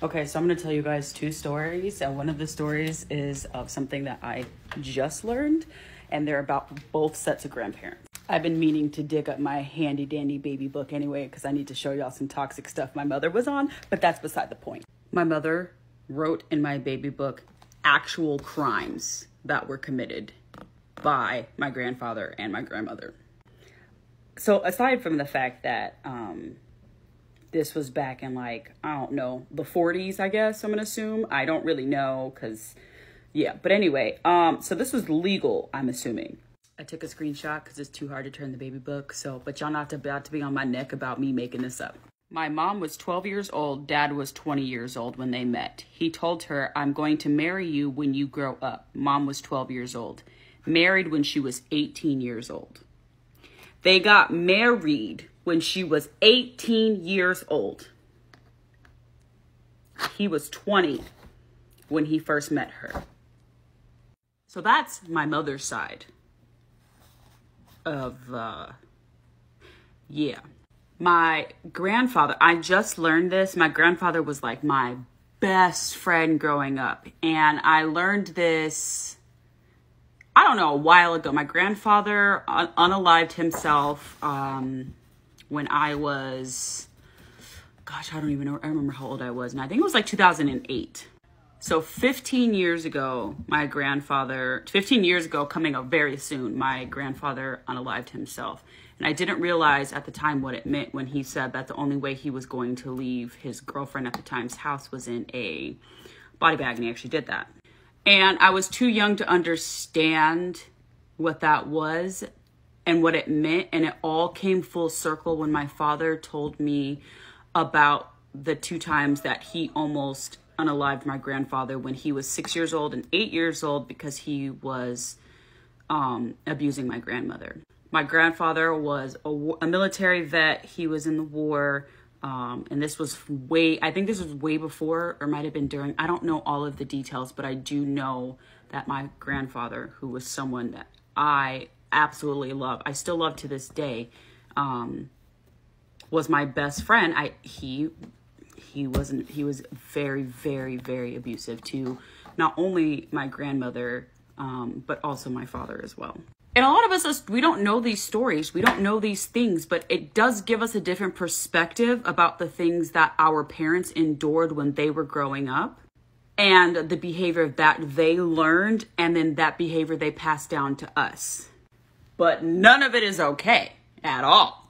Okay, so I'm going to tell you guys two stories, and one of the stories is of something that I just learned, and they're about both sets of grandparents. I've been meaning to dig up my handy dandy baby book anyway, because I need to show y'all some toxic stuff my mother was on, but that's beside the point. My mother wrote in my baby book actual crimes that were committed by my grandfather and my grandmother. So aside from the fact that this was back in I don't know, the 40s, I guess I'm gonna assume. I don't really know because, yeah. But anyway, so this was legal, I'm assuming. I took a screenshot because it's too hard to turn the baby book. But y'all not about to be on my neck about me making this up. My mom was 12 years old. Dad was 20 years old when they met. He told her, "I'm going to marry you when you grow up." Mom was 12 years old. Married when she was 18 years old. They got married when she was 18 years old. He was 20 when he first met her. So that's my mother's side of, yeah. My grandfather, I just learned this. My grandfather was like my best friend growing up. And I learned this, I don't know, a while ago. My grandfather unalived himself when I was, gosh, I don't even know. I remember how old I was. And I think it was like 2008. So 15 years ago, 15 years ago, coming up very soon, my grandfather unalived himself. And I didn't realize at the time what it meant when he said that the only way he was going to leave his girlfriend at the time's house was in a body bag. And he actually did that. And I was too young to understand what that was and what it meant. And it all came full circle when my father told me about the two times that he almost unalived my grandfather when he was 6 years old and 8 years old because he was abusing my grandmother. My grandfather was a military vet. He was in the war. And this was I think this was way before or might have been during. I don't know all of the details, but I do know that my grandfather, who was someone that I absolutely love, I still love to this day, was my best friend. He was very, very, very abusive to not only my grandmother, but also my father as well. And a lot of us, we don't know these stories. We don't know these things, but it does give us a different perspective about the things that our parents endured when they were growing up and the behavior that they learned and then that behavior they passed down to us. But none of it is okay at all.